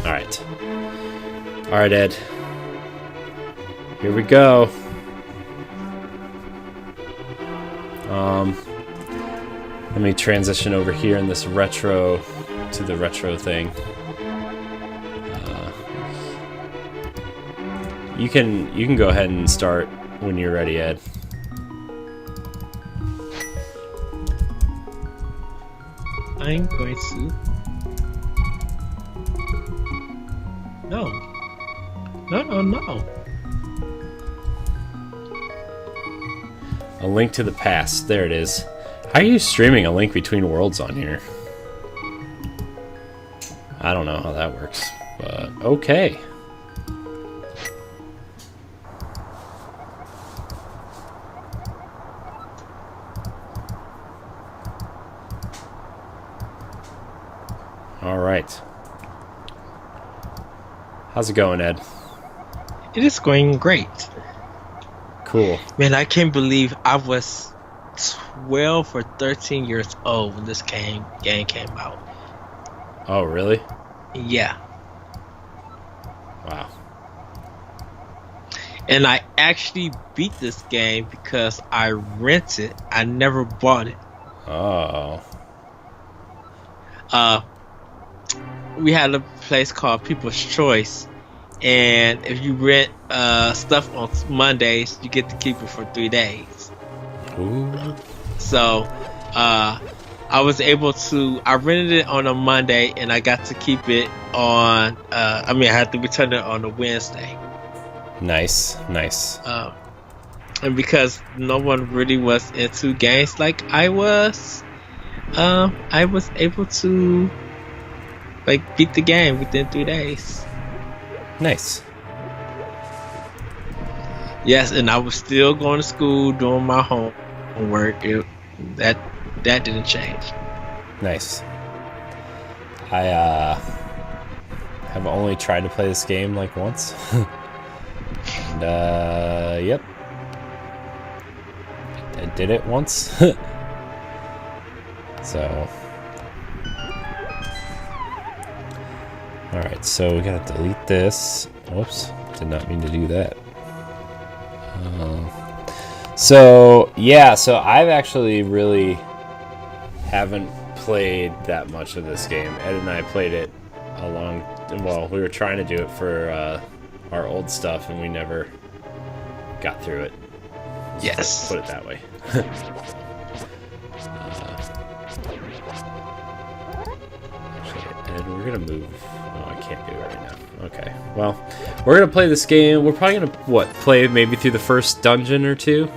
Alright. Alright, Ed. Here we go. Let me transition over here in this retro to the retro thing. You can go ahead and start when you're ready, Ed. I'm going to. No. No. A Link to the Past. There it is. How are you streaming A Link Between Worlds on here? I don't know how that works, but okay. All right. How's it going, Ed? It is going great. Cool. Man, I can't believe I was 12 or 13 years old when this game came out. Oh, really? Yeah. Wow. And I actually beat this game because I rented. I never bought it. Oh. We had a place called People's Choice, and if you rent stuff on Mondays, you get to keep it for 3 days. Ooh. So I was able to. I rented it on a Monday, and I got to keep it on. I had to return it on a Wednesday. Nice. And because no one really was into games like I was able to beat the game within 3 days. Nice. Yes, and I was still going to school doing my homework. That didn't change. Nice. I have only tried to play this game like once. And yep. I did it once. So alright, so we gotta delete this. Whoops, did not mean to do that. So I've actually really haven't played that much of this game. Ed and I played it we were trying to do it for our old stuff, and we never got through it. Yes. Put it that way. Actually, Ed, we're gonna move. Oh, I can't do it right now. Okay. Well, we're gonna play this game. We're probably gonna play maybe through the first dungeon or two.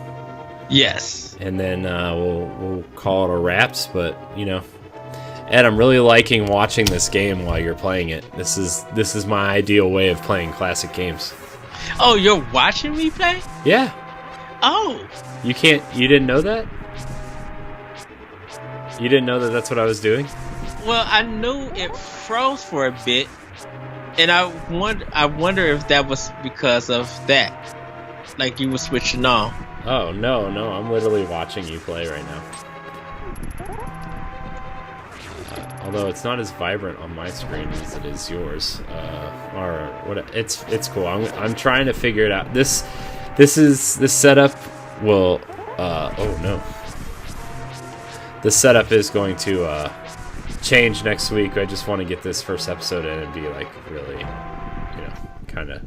Yes. And then we'll call it a wraps. But Ed, I'm really liking watching this game while you're playing it. This is my ideal way of playing classic games. Oh, you're watching me play? Yeah. Oh. You didn't know that? You didn't know that that's what I was doing? Well, I knew it froze for a bit, and I wonder if that was because of that. Like you were switching on. Oh, no, I'm literally watching you play right now. Although it's not as vibrant on my screen as it is yours. Or what? It's cool. I'm trying to figure it out. This setup will. Oh no. The setup is going to change next week. I just want to get this first episode in and be like really, kind of.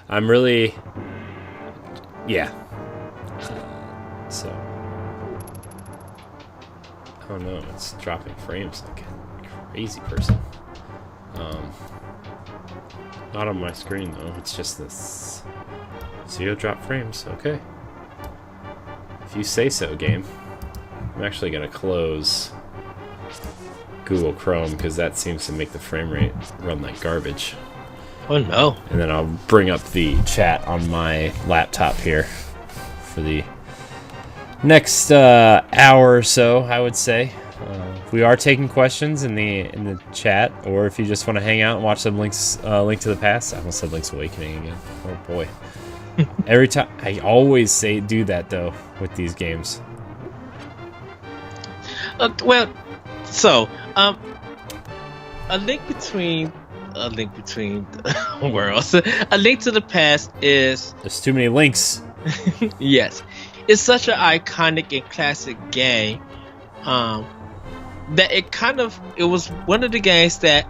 I'm really. Yeah. So. Oh no, it's dropping frames like a crazy person. Not on my screen though, it's just this 0 drop frames, okay. If you say so, game. I'm actually gonna close Google Chrome because that seems to make the frame rate run like garbage. Oh no. And then I'll bring up the chat on my laptop here for the next hour or so, I would say. We are taking questions in the chat, or if you just want to hang out and watch some Link to the Past. I almost said Link's Awakening again. Oh boy. Every time I always do that though with these games. A Link Between A Link Between the Worlds. A Link to the Past is There's too many links. yes, it's such an iconic and classic game. That it was one of the games that,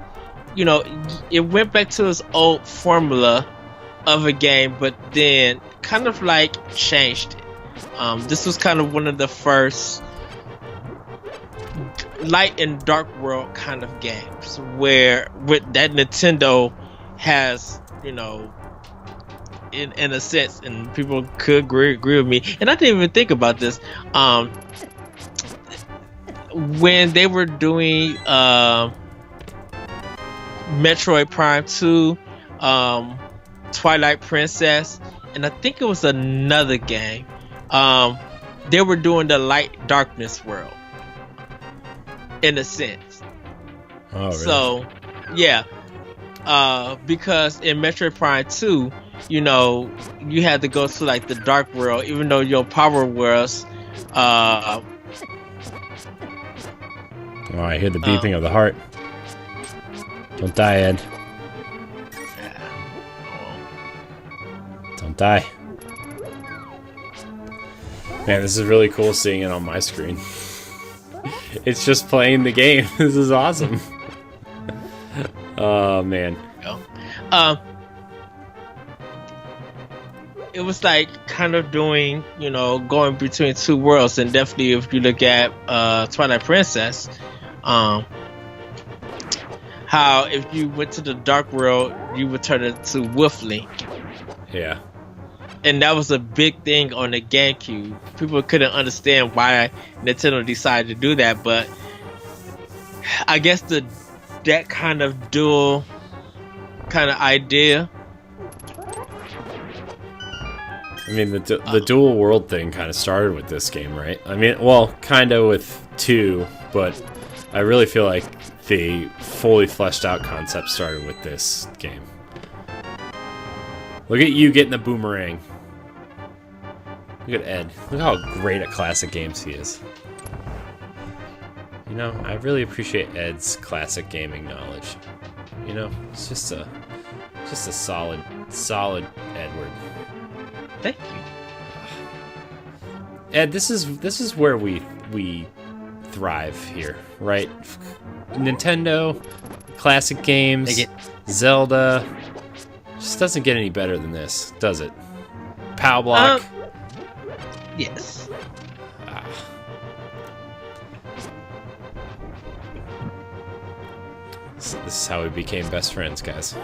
you know, it went back to its old formula of a game, but then kind of like changed it. This was kind of one of the first light and dark world kind of games where with that Nintendo has, you know, in a sense, and people could agree with me, and I didn't even think about this, when they were doing Metroid Prime 2, Twilight Princess, and I think it was another game, they were doing the light darkness world in a sense. Oh, really? So yeah, because in Metroid Prime 2, you know, you had to go to like the dark world, even though your power was Oh, I hear the beeping of the heart. Don't die, Ed. Don't die. Man, this is really cool seeing it on my screen. It's just playing the game. This is awesome. Oh, man. It was like kind of doing, you know, going between two worlds, and definitely if you look at Twilight Princess, how if you went to the dark world, you would turn it to Wolf Link. Yeah. And that was a big thing on the GameCube. People couldn't understand why Nintendo decided to do that, but I guess that kind of dual kind of idea. I mean, the dual world thing kind of started with this game, right? I mean, well, kind of with 2, but I really feel like the fully fleshed out concept started with this game. Look at you getting the boomerang. Look at Ed. Look how great at classic games he is. You know, I really appreciate Ed's classic gaming knowledge. You know, it's just a solid Edward. Thank you. Ed, this is where we thrive here, right? Nintendo, classic games, Zelda. Just doesn't get any better than this, does it? POW block. Yes. This is how we became best friends, guys.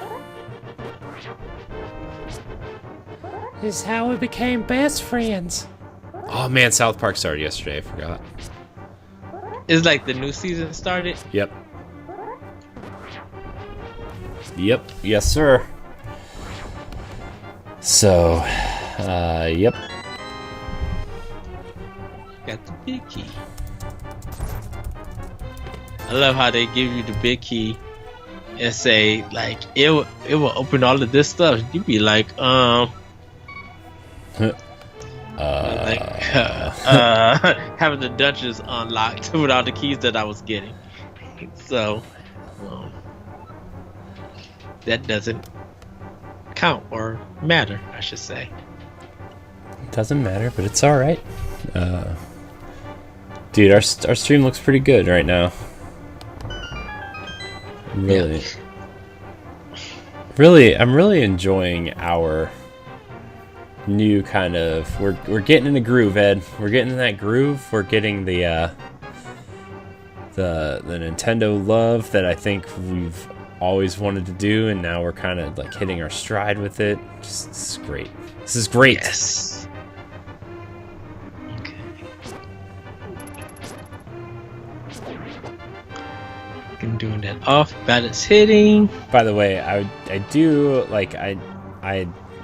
This is how we became best friends. Oh man, South Park started yesterday. I forgot. It's like the new season started. Yep. Yes, sir. So, yep. Got the big key. I love how they give you the big key and say like it will open all of this stuff. You be like having the dungeons unlocked with all the keys that I was getting. So that doesn't count or matter, I should say. It doesn't matter, but it's all right. Dude, our stream looks pretty good right now. Really, I'm really enjoying our new kind of. We're getting in the groove, Ed. We're getting in that groove. We're getting the Nintendo love that I think we've always wanted to do, and now we're kind of like hitting our stride with it. Just, this is great. This is great. Yes. Okay. I'm doing that off balance hitting. By the way, I do like I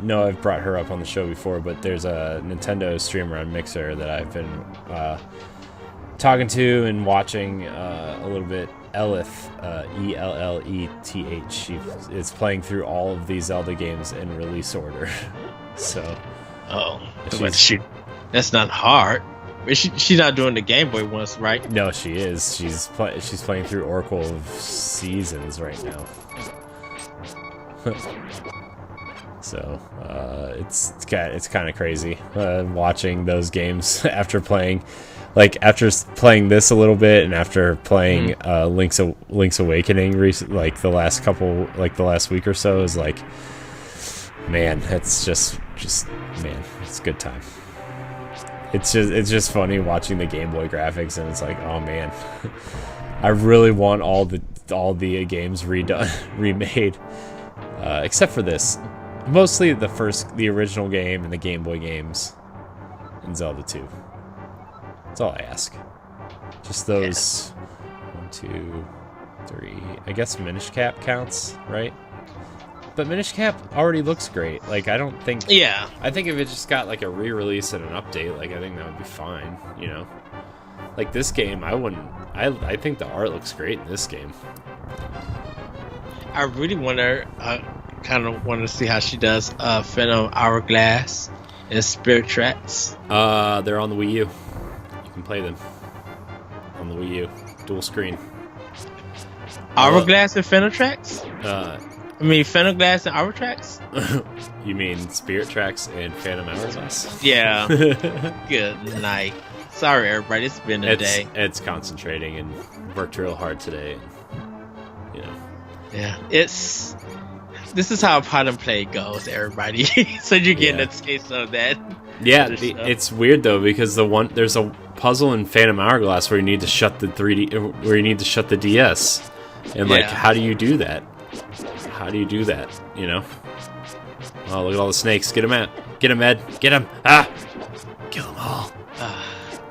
know I've brought her up on the show before, but there's a Nintendo streamer on Mixer that I've been talking to and watching a little bit. Elith, Elleth. She is playing through all of these Zelda games in release order. So, that's not hard. She's not doing the Game Boy ones, right? No, she is. She's playing through Oracle of Seasons right now. So it's kind of crazy watching those games after playing this a little bit, and after playing Link's Awakening like the last week or so, is like, man, it's just man, it's a good time. It's just funny watching the Game Boy graphics, and it's like, oh man, I really want all the games remade, except for this. Mostly the original game and the Game Boy games, and Zelda 2. That's all I ask. Just those 1, 2, 3. I guess Minish Cap counts, right? But Minish Cap already looks great. Like, I don't think... Yeah. I think if it just got, like, a re-release and an update, like, I think that would be fine, you know? Like, this game, I wouldn't... I think the art looks great in this game. I really kind of want to see how she does Phantom Hourglass and Spirit Tracks. They're on the Wii U. You can play them on the Wii U. Dual screen. Hourglass and Phantom Tracks? Phantom Glass and Hour Tracks? You mean Spirit Tracks and Phantom Hourglass? Yeah. Good night. Sorry, everybody. It's been a day. It's concentrating and worked real hard today. You know. Yeah. This is how Pot and Play goes, everybody. So you're getting a taste of that. Yeah, it's weird though, because there's a puzzle in Phantom Hourglass where you need to shut the 3D, where you need to shut the DS, and like, how do you do that? How do you do that? You know? Oh, look at all the snakes! Get them out! Get them, Ed! Get them! Ah! Kill them all!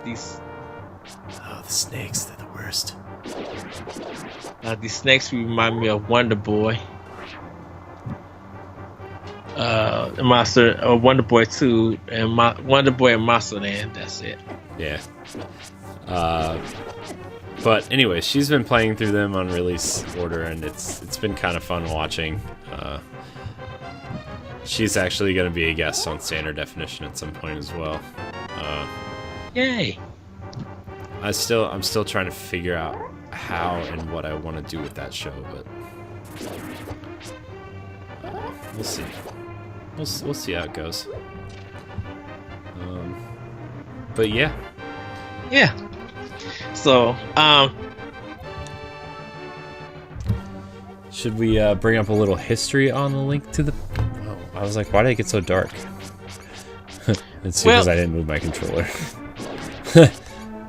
The snakes, they're the worst. These snakes remind me of Wonder Boy. Wonder Boy 2 and Wonder Boy and Monster Land. That's it. Yeah. But anyway, she's been playing through them on release order, and it's been kind of fun watching. She's actually going to be a guest on Standard Definition at some point as well. Yay! I'm still trying to figure out how and what I want to do with that show, but we'll see. We'll see how it goes. But yeah. So, should we bring up a little history on the Link to the... Oh, I was like, why did it get so dark? It's because I didn't move my controller.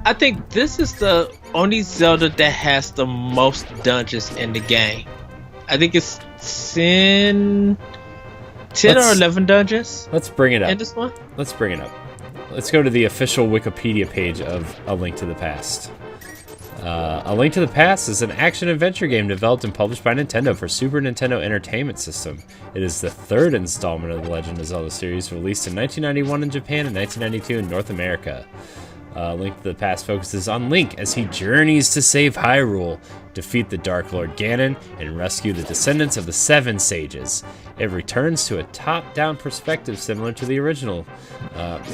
I think this is the only Zelda that has the most dungeons in the game. I think it's 10 or 11 dungeons. Let's bring it up. In this one? Let's bring it up. Let's go to the official Wikipedia page of A Link to the Past. A Link to the Past is an action-adventure game developed and published by Nintendo for Super Nintendo Entertainment System. It is the third installment of the Legend of Zelda series, released in 1991 in Japan and 1992 in North America. Link to the Past focuses on Link as he journeys to save Hyrule, defeat the Dark Lord Ganon, and rescue the descendants of the Seven Sages. It returns to a top-down perspective similar to the original,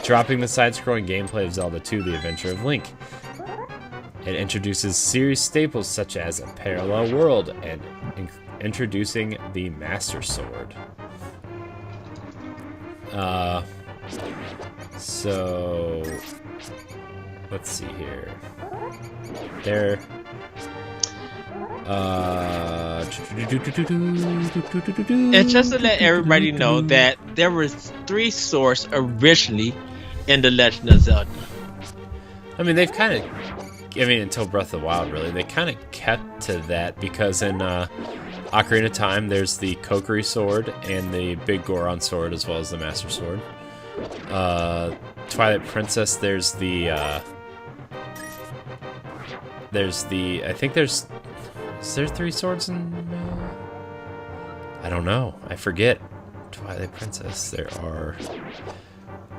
dropping the side-scrolling gameplay of Zelda 2: The Adventure of Link. It introduces series staples such as a parallel world and introducing the Master Sword. So let's see here. And just to let everybody know that there was 3 swords originally in The Legend of Zelda. I mean, they've kind of... until Breath of the Wild, really. They kind of kept to that, because in Ocarina of Time, there's the Kokiri Sword and the Big Goron Sword, as well as the Master Sword. Twilight Princess, there's the... I think there's... Is there 3 swords in... I don't know. I forget. Twilight Princess, there are...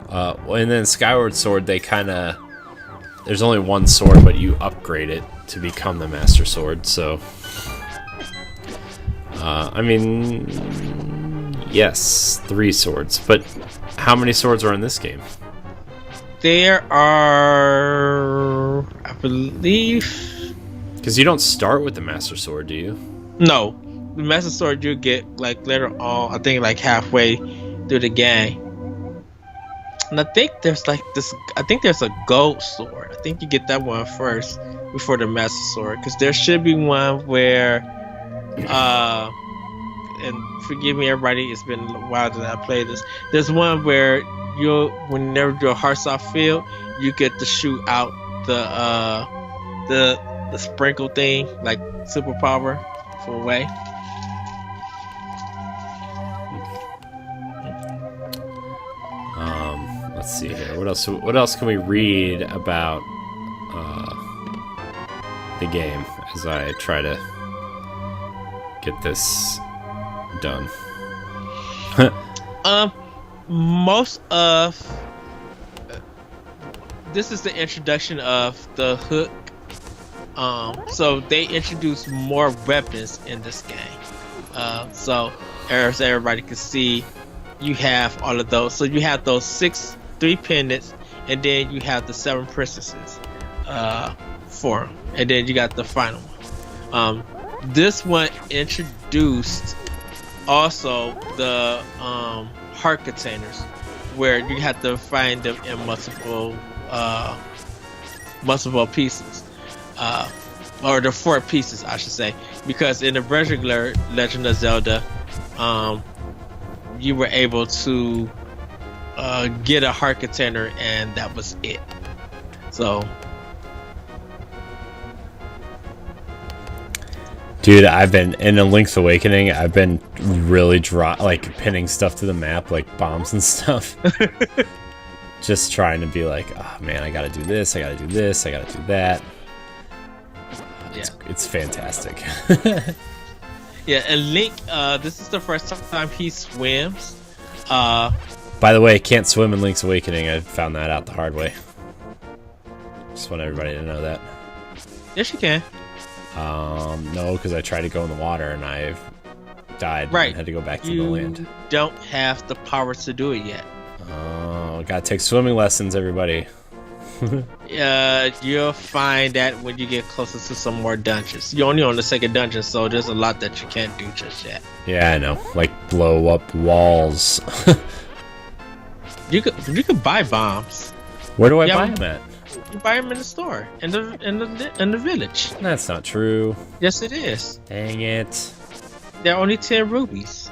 and then Skyward Sword, they kind of... There's only 1 sword, but you upgrade it to become the Master Sword, so... I mean... Yes, 3 swords, but how many swords are in this game? There are... I believe... Because you don't start with the Master Sword, do you? No. the Master Sword you get like later on. I think like halfway through the game. And I think there's like this. I think there's a gold sword. I think you get that one first before the Master Sword, because there should be one where, and forgive me, everybody. It's been a while that I played this. There's one where whenever your heart's off field, you get to shoot out the sprinkle thing, like superpower, for away. Let's see here. What else can we read about the game as I try to get this done? Most of this is the introduction of the hook. So they introduce more weapons in this game. So as everybody can see, you have all of those. So you have those 3 pendants, and then you have the 7 princesses, 4, and then you got the final one. This one introduced also the heart containers, where you have to find them in multiple pieces, or the 4 pieces, I should say, because in the regular Legend of Zelda, you were able to get a heart container, and that was it. So, dude, I've been in a Link's Awakening. I've been really pinning stuff to the map, like bombs and stuff. Just trying to be like, oh man, I gotta do this, I gotta do this, I gotta do that. Yeah, it's fantastic. Yeah, and Link, this is the first time he swims. By the way, can't swim in Link's Awakening. I found that out the hard way. Just want everybody to know that. Yes, you can. No, because I tried to go in the water and I died. Right. And had to go back to the land. You don't have the power to do it yet. Oh, gotta take swimming lessons, everybody. You'll find that when you get closer to some more dungeons. You're only on the 2nd dungeon, so there's a lot that you can't do just yet. Yeah, I know. Like blow up walls. You could buy bombs. Where do I buy them at? You buy them in the store, in the village. That's not true. Yes, it is. Dang it. They're only 10 rubies.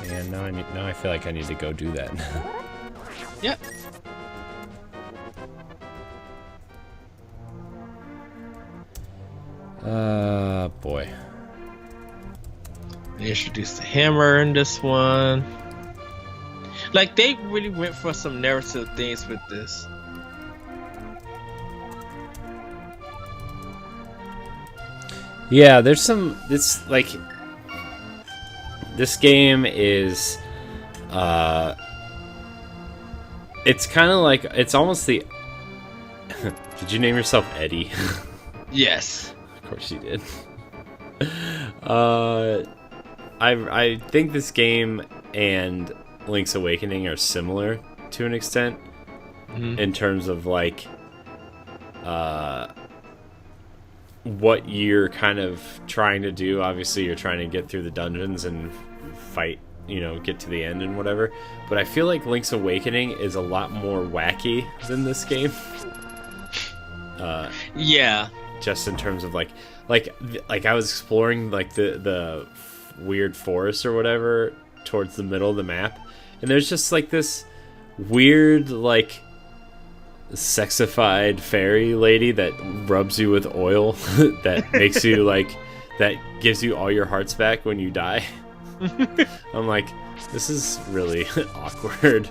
Man, now I feel like I need to go do that. Yep. Boy. They introduced the hammer in this one. Like, they really went for some narrative things with this. Yeah, there's some. It's like this game is. It's kind of like it's almost the. Did you name yourself Eddie? Yes. Of course you did. I think this game and Link's Awakening are similar to an extent, in terms of like what you're kind of trying to do. Obviously, you're trying to get through the dungeons and fight, get to the end and whatever. But I feel like Link's Awakening is a lot more wacky than this game. Yeah. Just in terms of like I was exploring like the weird forest or whatever towards the middle of the map, and there's just like this weird like sexified fairy lady that rubs you with oil that makes you like that gives you all your hearts back when you die. I'm like, this is really awkward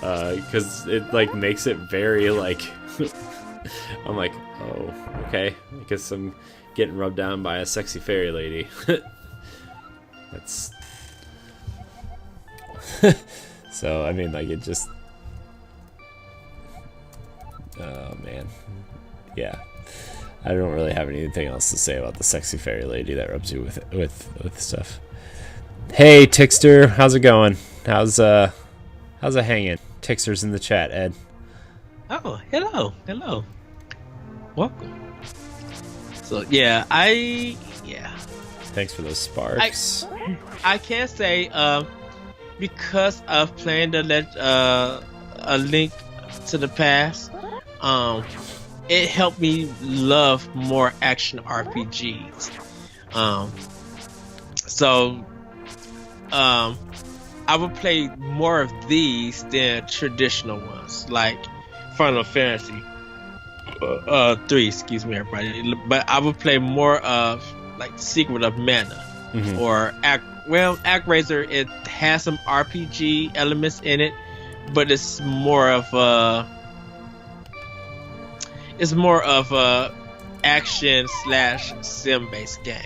because it like makes it very like I'm like, oh, okay, I guess I'm getting rubbed down by a sexy fairy lady. That's so I mean, like, it just, oh man, yeah, I don't really have anything else to say about the sexy fairy lady that rubs you with stuff. Hey Tixter, how's it going? How's it hanging? Tixter's in the chat, Ed. Oh, hello, welcome. So yeah, Thanks for those sparks. I can say, because of playing A Link to the Past, it helped me love more action RPGs. So I would play more of these than traditional ones, like Final Fantasy 3. Excuse me, everybody. But I would play more of like Secret of Mana or ActRaiser. It has some RPG elements in it, but it's more of a action / sim based game.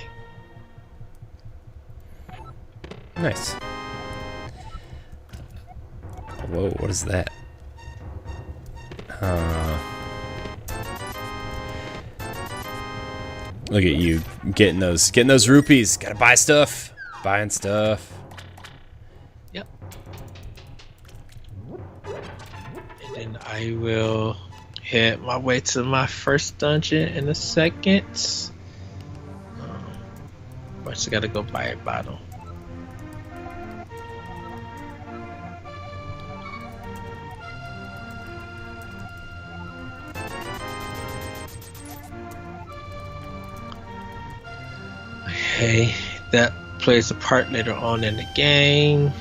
Nice. Whoa, what is that? Look at you getting those rupees. Gotta buy stuff. Buying stuff. Yep. And then I will head my way to my first dungeon in a second. First, I gotta go buy a bottle. Okay, that plays a part later on in the game.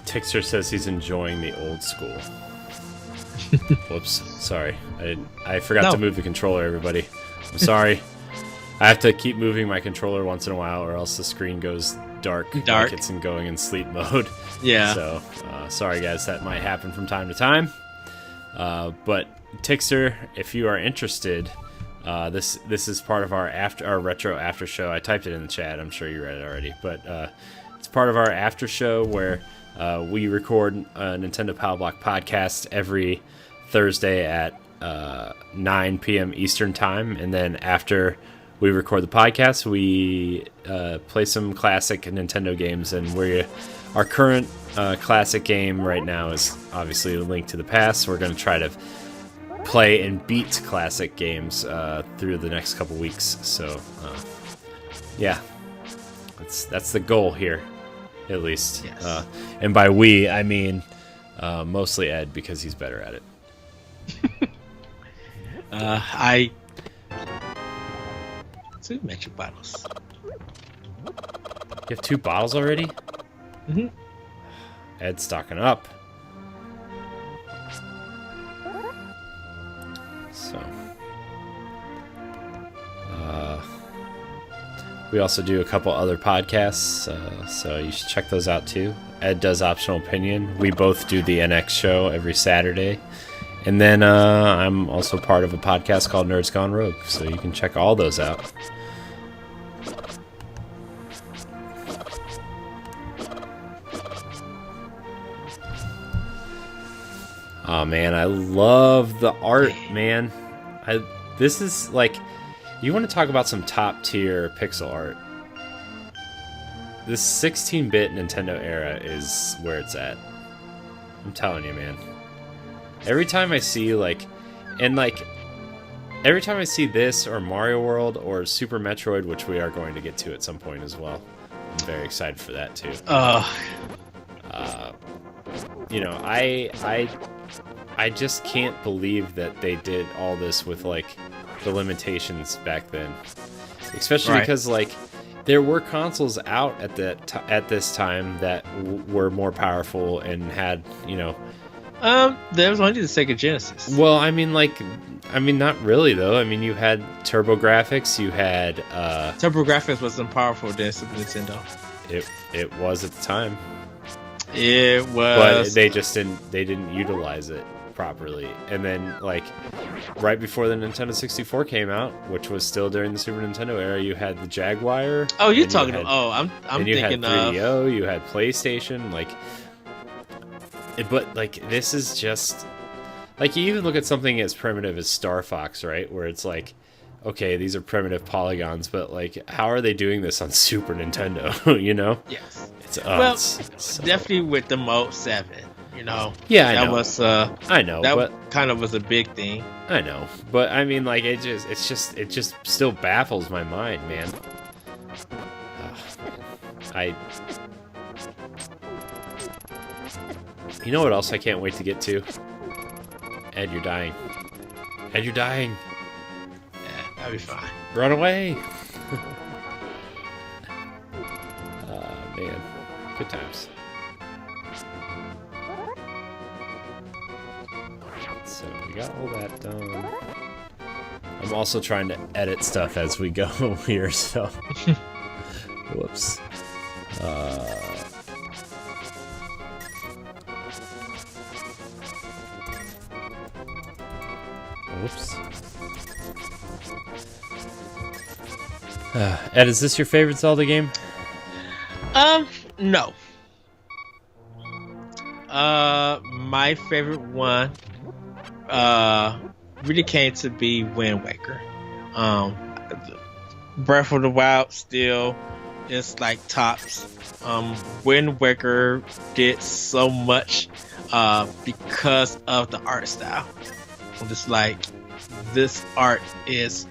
Tixer says he's enjoying the old school. Whoops, sorry. I forgot to move the controller, everybody. I'm sorry. I have to keep moving my controller once in a while or else the screen goes dark. Like it's going in sleep mode. Yeah. So, sorry guys, that might happen from time to time. But Tixer, if you are interested, this is part of our retro after show. I typed it in the chat. I'm sure you read it already, but it's part of our after show where we record a Nintendo Power Block podcast every Thursday at 9 p.m. Eastern time, and then after we record the podcast, we play some classic Nintendo games, and our current classic game right now is obviously A Link to the Past. We're going to try to play and beat classic games through the next couple weeks. So, yeah, that's the goal here, at least. Yes. And by we, I mean mostly Ed, because he's better at it. Two magic bottles. You have 2 bottles already? Mm-hmm. Ed's stocking up. So, we also do a couple other podcasts, so you should check those out too. Ed does Optional Opinion. We both do the NX show every Saturday. And then I'm also part of a podcast called Nerds Gone Rogue, so you can check all those out. Oh man, I love the art, man. This is like, you want to talk about some top tier pixel art. This 16-bit Nintendo era is where it's at. I'm telling you, man. Every time I see every time I see this or Mario World or Super Metroid, which we are going to get to at some point as well, I'm very excited for that too. You know, I just can't believe that they did all this with like the limitations back then, especially because like there were consoles out at this time that were more powerful and had, you know. There was only the Sega Genesis. Well, I mean, not really though. I mean, you had TurboGrafx. You had TurboGrafx wasn't powerful than Super Nintendo. It was at the time. It was, but they didn't utilize it properly. And then, like, right before the Nintendo 64 came out, which was still during the Super Nintendo era, you had the Jaguar. Oh, you're talking about? Oh, I'm you thinking had 3DO. You had PlayStation. But like, this is just like, you even look at something as primitive as Star Fox, right? Where it's like, okay, these are primitive polygons, but like, how are they doing this on Super Nintendo? You know? Yes. It's definitely with the Mode 7. You know? Yeah, I that know. Was I know, that but kind of was a big thing. I know, but I mean, like, it just still baffles my mind, man. You know what else I can't wait to get to? Ed, you're dying. Ed, you're dying. Yeah, that'll be fine. Run away. Man. Good times. So we got all that done. I'm also trying to edit stuff as we go here, so... Whoops. Whoops. Ed, is this your favorite Zelda game? No. My favorite one, really came to be Wind Waker. Breath of the Wild still is like tops. Wind Waker did so much, because of the art style. I'm just like, this art is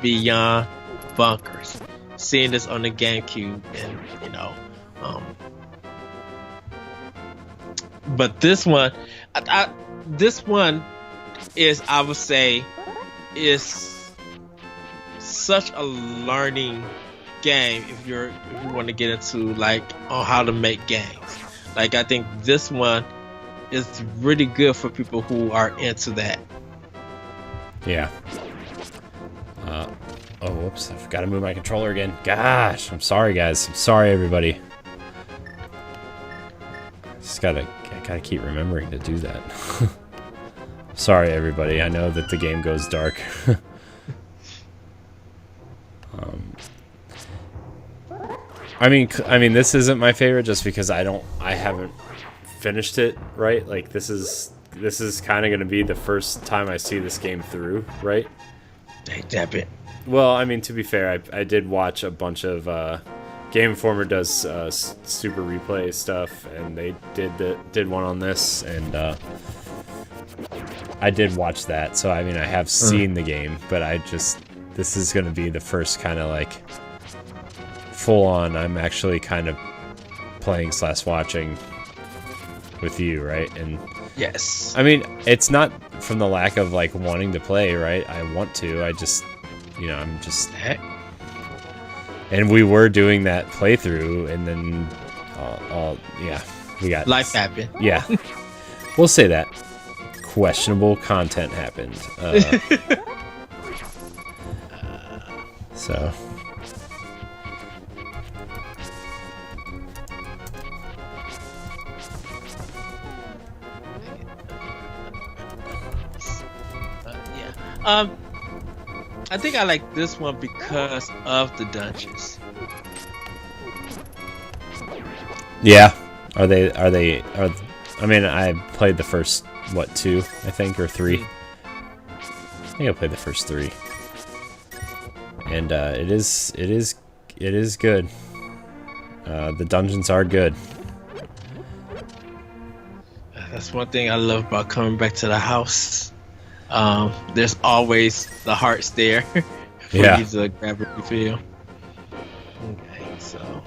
beyond bonkers. Seeing this on the GameCube, and but this one, this one is, I would say, is such a learning game if you want to get into like on how to make games. Like, I think this one is really good for people who are into that. Yeah. Oh, whoops. I forgot to move my controller again. Gosh, I'm sorry, guys. I'm sorry, everybody. Just gotta keep remembering to do that. Sorry, everybody. I know that the game goes dark. I mean, this isn't my favorite just because I haven't finished it, right? Like, this is kind of going to be the first time I see this game through, right? Hey, damn it. Well, I mean, to be fair, I did watch a bunch of Game Informer does super replay stuff, and they did one on this, and I did watch that. So I mean, I have seen the game, but this is going to be the first kind of like full on. I'm actually kind of playing / watching with you, right? And yes, I mean, it's not from the lack of like wanting to play, right? I want to. I just, I'm just. And we were doing that playthrough, and then, yeah, we got life happened. Yeah, we'll say that questionable content happened. So. I think I like this one because of the dungeons. Yeah. I mean, I played the first, 2, I think, or 3. I think I played the first 3. And it is good. The dungeons are good. That's one thing I love about coming back to the house. There's always the hearts there for you to grab a refill. Okay, so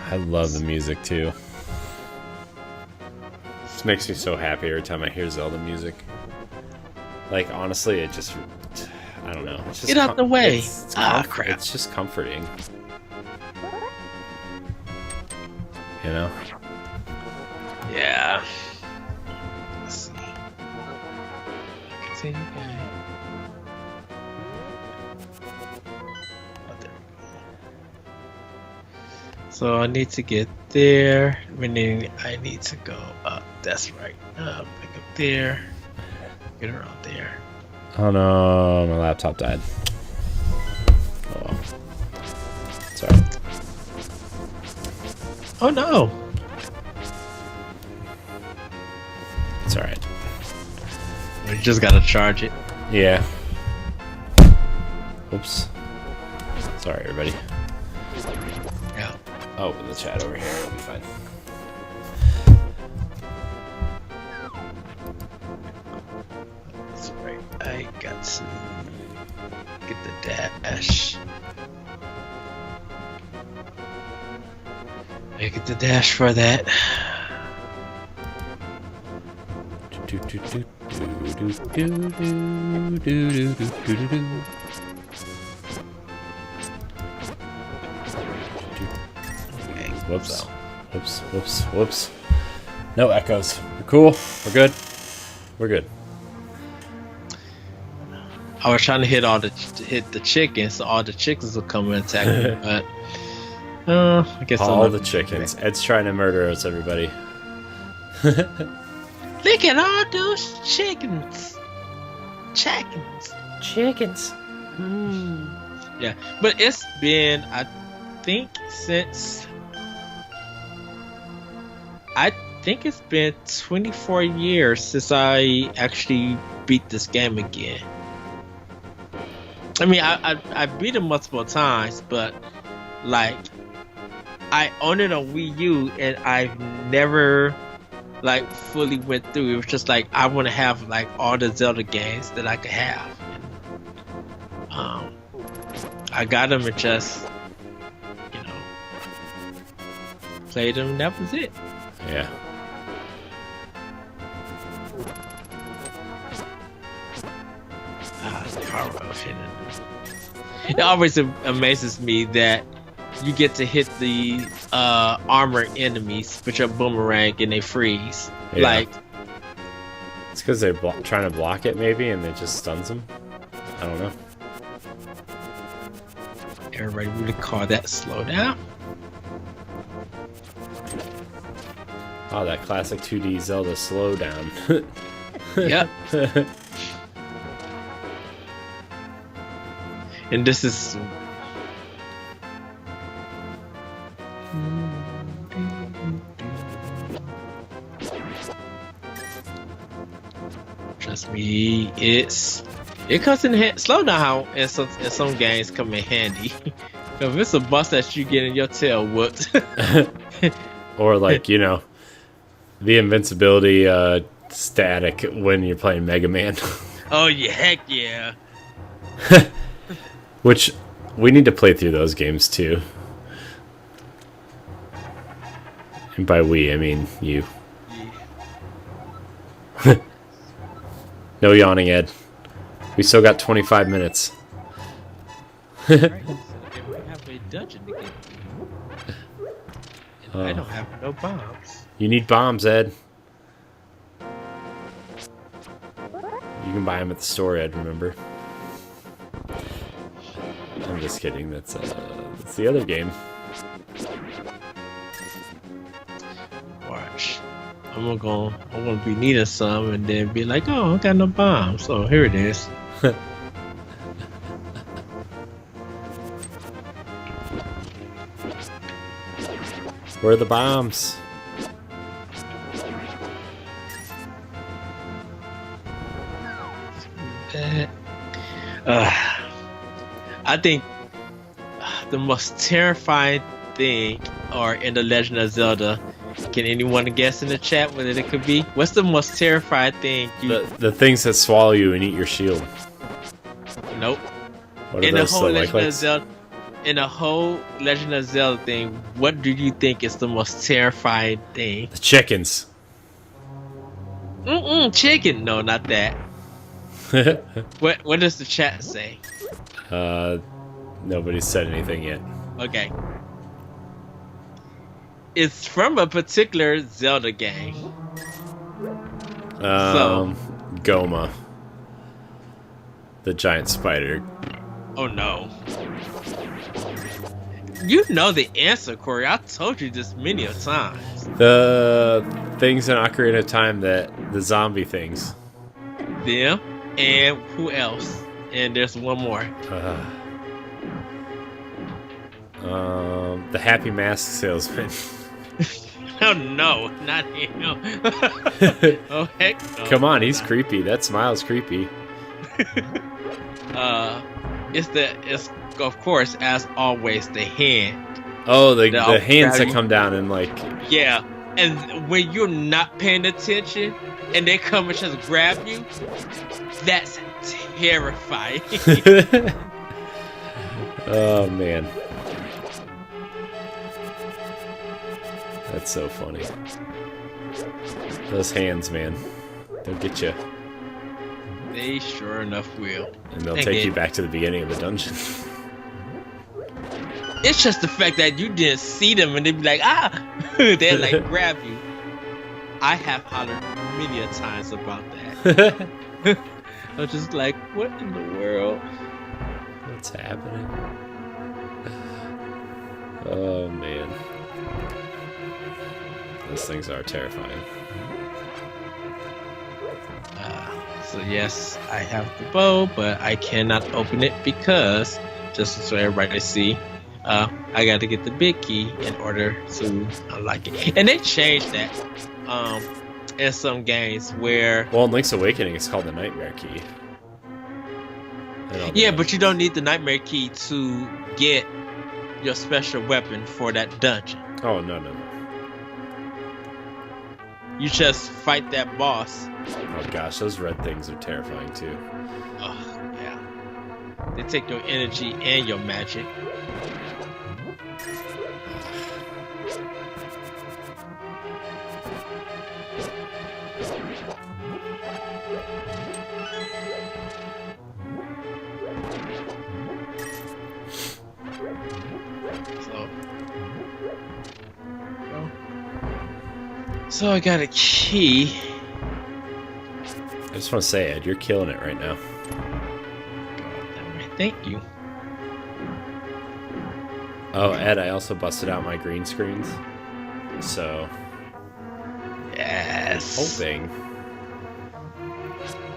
I love the music too. This makes me so happy every time I hear Zelda music. Like, honestly, it just, I don't know. It's just get out the way. Crap. It's just comforting. You know? Yeah. Let's see. Continue game. Oh, there we go. So I need to get there, meaning I need to go up. That's right. Pick up there. Get around there. Oh no, my laptop died. Oh well. Sorry. Oh no. It's alright. We just gotta charge it. Yeah. Oops. Sorry, everybody. Yeah. Oh, in the chat over here. It'll be fine. That's right. I got to get the dash. Make it the dash for that. Whoops. Whoops. Whoops. Whoops. No echoes. We're cool. We're good. We're good. I was trying to hit the chickens, so all the chickens will come and attack me. But I guess all the chickens. Ed's trying to murder us, everybody. Look at all those chickens. Chickens. Yeah, but it's been, I think it's been 24 years since I actually beat this game again. I mean, I beat it multiple times, but like I own it on Wii U and I've never like fully went through. It was just like I want to have like all the Zelda games that I could have. I got them and just played them. And that was it. Yeah. It always amazes me that you get to hit the armored enemies with your boomerang and they freeze. Yeah. Like, it's because they're trying to block it, maybe, and it just stuns them. I don't know. Everybody would call that slow down. Oh, that classic 2D Zelda slowdown. Yep. And this is trust me, it comes in handy. Slow down in some games come in handy. If it's a boss that you get in your tail whooped. Or like, the invincibility static when you're playing Mega Man. Oh yeah, heck yeah. Which we need to play through those games too. And by we, I mean you. Yeah. No yawning, Ed. We still got 25 minutes. Right, so we have a dungeon to get to. I don't have no bombs. You need bombs, Ed. You can buy them at the store, Ed, remember? I'm just kidding. That's the other game. Watch. I'm gonna be needing some and then be like, oh, I got no bombs. So here it is. Where are the bombs? I think the most terrifying thing, or in the Legend of Zelda, can anyone guess in the chat what it could be? What's the most terrifying thing? The things that swallow you and eat your shield. Nope. What are In those, the whole the Legend of likelets? Zelda, in the whole Legend of Zelda thing, what do you think is the most terrifying thing? The chickens. Chicken? No, not that. What does the chat say? Nobody's said anything yet. Okay. It's from a particular Zelda game. Goma. The giant spider. Oh no. You know the answer, Corey. I told you this many a times. The things in Ocarina of Time, the zombie things. Them and who else? And there's one more. The Happy Mask Salesman. Oh no, not him. Oh heck no. Come on, he's creepy. That smile's creepy. It's of course, as always, the hand. Oh, the I'll hands grab that you. come down and like. Yeah, and when you're not paying attention and they come and just grab you, that's terrifying. Oh man. That's so funny. Those hands, man. They'll get you. They sure enough will. And they'll take you back to the beginning of the dungeon. It's just the fact that you didn't see them and they'd be like, ah! They'd like grab you. I have hollered many a times about that. I was just like, what in the world? What's happening? Oh, man. Those things are terrifying. So yes, I have the bow, but I cannot open it because, just so everybody see, I got to get the big key in order to unlock it. And they changed that in some games where... Well, in Link's Awakening, it's called the Nightmare Key. Yeah, but you don't need the Nightmare Key to get your special weapon for that dungeon. Oh, no. You just fight that boss. Oh gosh, those red things are terrifying too. Oh, yeah. They take your energy and your magic. So I got a key. I just want to say, Ed, you're killing it right now. Thank you. Oh, Ed, I also busted out my green screens. So, yes. Hoping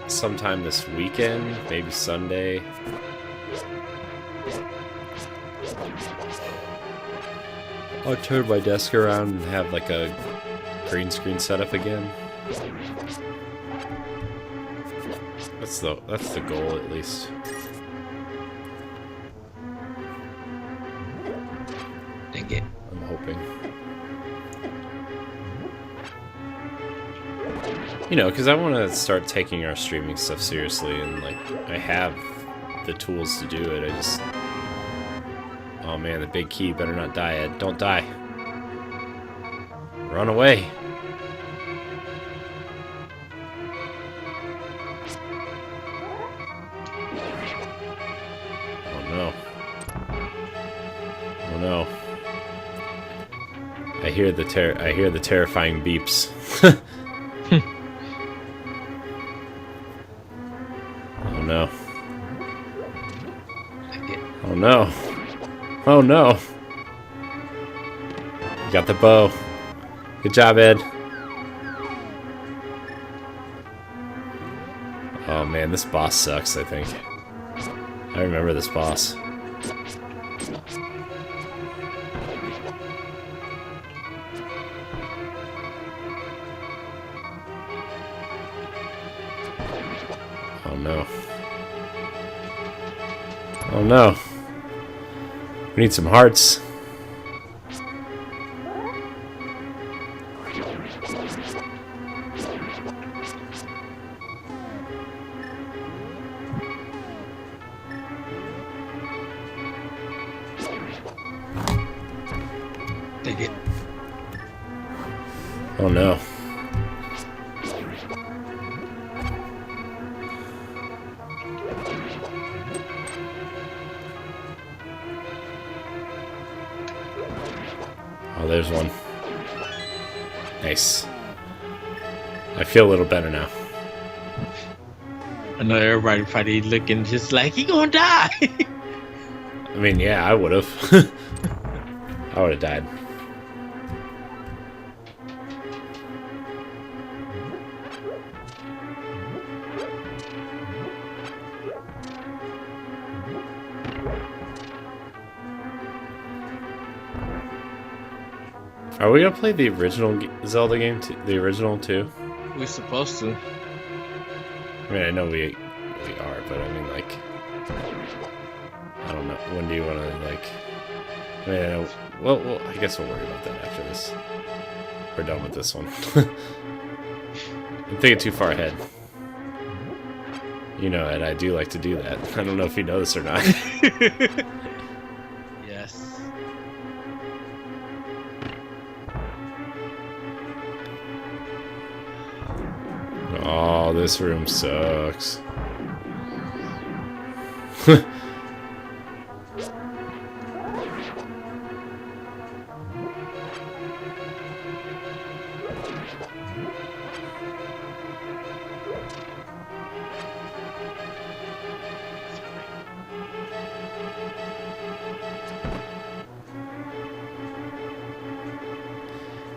sometime this weekend, maybe Sunday. I'll turn my desk around and have like a green screen setup again. That's the goal, at least. Dang it. I'm hoping. You know, because I want to start taking our streaming stuff seriously, and like I have the tools to do it. I just... Oh man, the big key better not die, Ed. Don't die. Run away. Oh no. I hear the terrifying beeps. Oh no. Oh no. Oh no. You got the bow. Good job, Ed. Oh man, this boss sucks, I think. I remember this boss. Oh no. Oh no. We need some hearts. Take it. Oh no. Oh, there's one. Nice. I feel a little better now. I know everybody probably looking just like, he gonna die. I mean, yeah, I would have. I would have died. Are we gonna play the original Zelda game, the original too? We're supposed to. I mean, I know we are, but I mean, like, I don't know. When do you want to, like? I mean, I know, well, I guess we'll worry about that after this. We're done with this one. I'm thinking too far ahead. You know, Ed, I do like to do that. I don't know if you know this or not. Yes. Oh, this room sucks.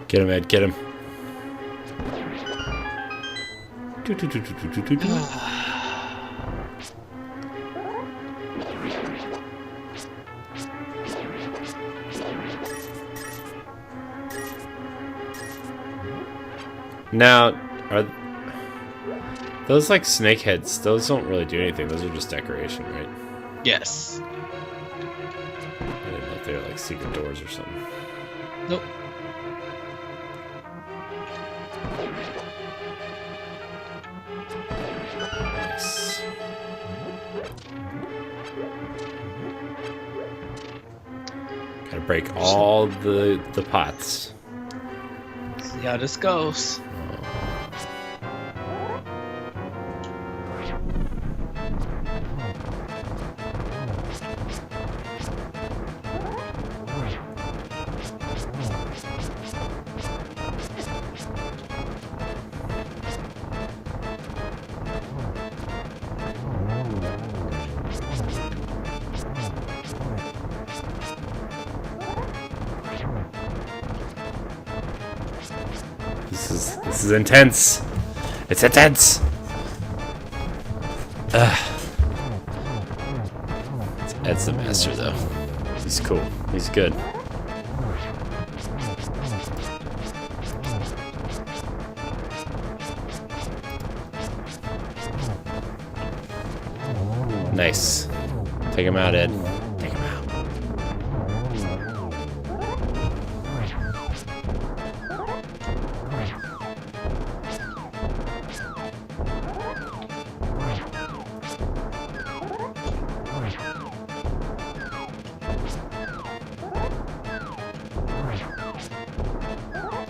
Get him, Ed, get him. Now, are those like snake heads? Those don't really do anything. Those are just decoration, right? Yes. I didn't know if they were like secret doors or something. Nope. Nice. Gotta break all the pots. See how this goes. This is intense. It's intense. Ed's the master, though. He's cool. He's good. Nice. Take him out, Ed. Take him out.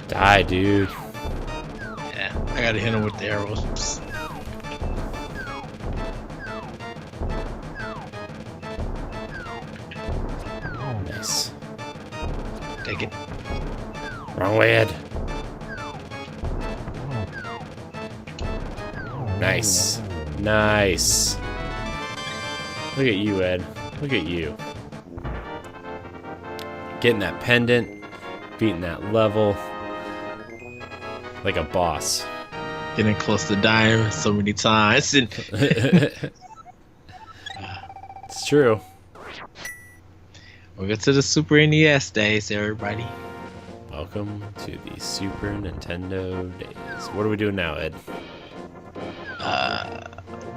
Die, dude. Yeah, I gotta hit him with the arrows. Nice. Take it. Wrong way, Ed. Nice. Nice. Look at you, Ed. Look at you. Getting that pendant, beating that level. Like a boss. Getting close to dying so many times. And It's true. we'll get to the Super NES days, everybody. Welcome to the Super Nintendo days. What are we doing now, Ed?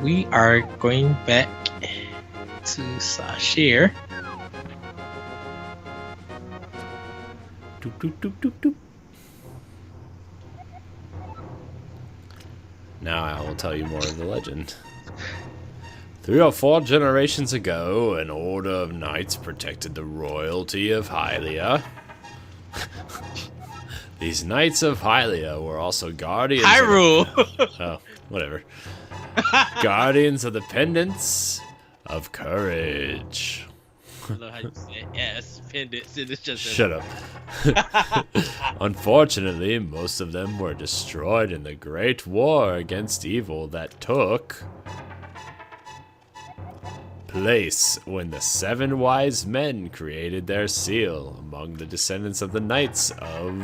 We are going back to Sashir. Doop, doop, doop, doop, doop. Now I will tell you more of the legend. 3 or 4 generations ago, an order of knights protected the royalty of Hylia. These knights of Hylia were also guardians. Hyrule! Oh, whatever. Guardians of the pendants of courage. I love how you said yes, pendants, and it's just Shut up. Unfortunately, most of them were destroyed in the Great War against evil that took place when the 7 wise men created their seal. Among the descendants of the knights of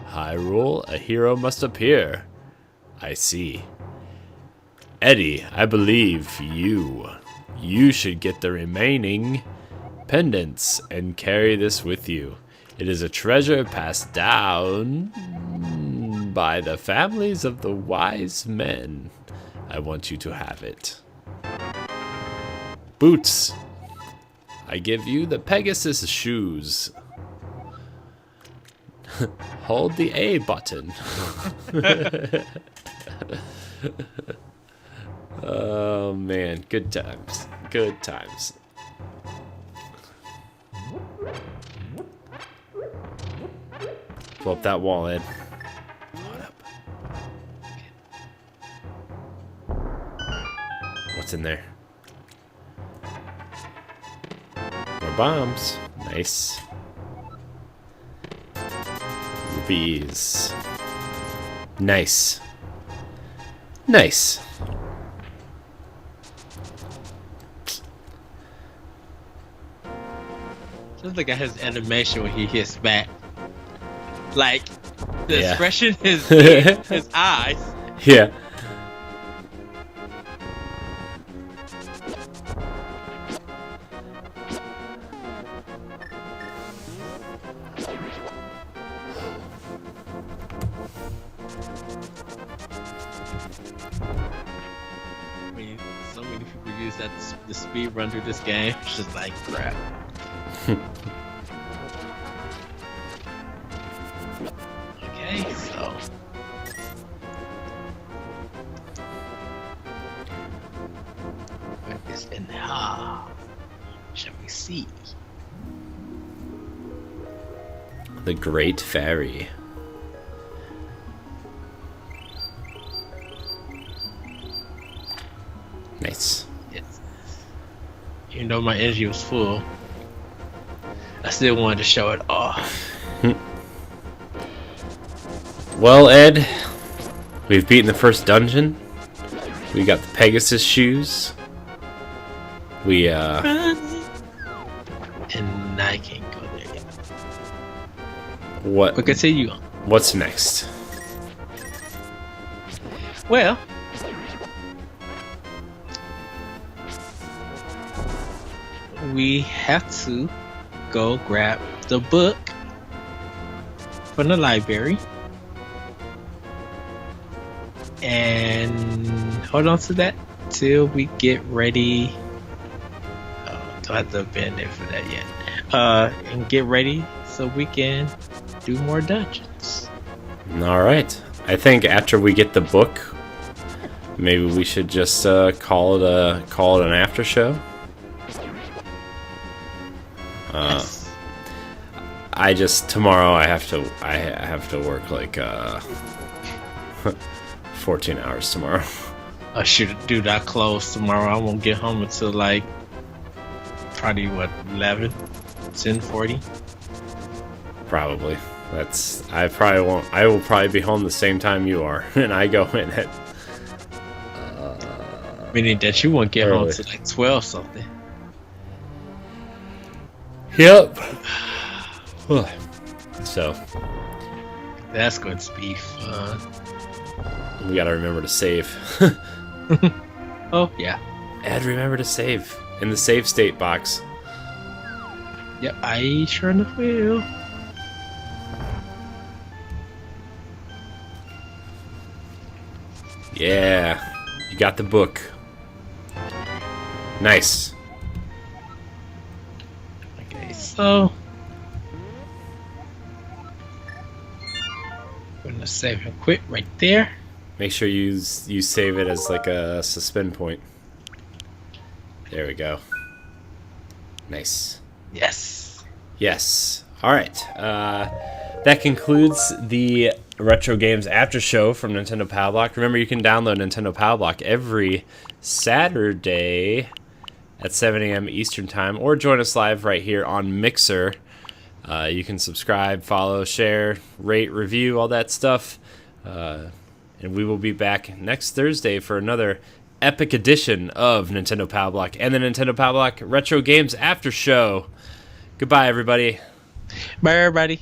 Hyrule, a hero must appear. I see. Eddie, I believe you should get the remaining pendants and carry this with you. It is a treasure passed down by the families of the wise men. I want you to have it. Boots. I give you the Pegasus shoes. Hold the A button. Oh man, good times. Good times. Blow up that wall, Ed. Blow it up. what's in there. More bombs. Nice. Rubies. Nice. Nice. Sounds like his animation when he hits back. Like, the expression is in his eyes. Yeah. I mean, so many people use that the speed run through this game. It's just like crap. Okay, so what is in the hall? Shall we see? The Great Fairy. Nice. Yes. Even though my energy was full, I still wanted to show it off. Well, Ed, we've beaten the first dungeon. We got the Pegasus shoes. We, And I can't go there yet. What? But continue on. What's next? Well, we have to go grab the book from the library and hold on to that till we get ready. Don't have to bend it for that yet. And get ready so we can do more dungeons. All right. I think after we get the book, maybe we should just call it an after show. Yes. Tomorrow I have to work like 14 hours tomorrow. I should do that close tomorrow. I won't get home until like probably 10:40. Probably. I will probably be home the same time you are, and I go in at meaning that you won't get home early. till like 12 something. Yep. So That's going to be fun. we gotta remember to save. Oh yeah. Ed, remember to save in the save state box. Yep, I sure enough will. Yeah, you got the book. Nice. Okay, so I'm gonna save and quit right there. Make sure you save it as like a suspend point. There we go. Nice. Yes. Yes. All right. That concludes the Retro Games After Show from Nintendo Power Block. Remember, you can download Nintendo Power Block every Saturday at 7 a.m. Eastern Time, or join us live right here on Mixer. You can subscribe, follow, share, rate, review, all that stuff. And we will be back next Thursday for another epic edition of Nintendo Power Block and the Nintendo Power Block Retro Games After Show. Goodbye, everybody. Bye, everybody.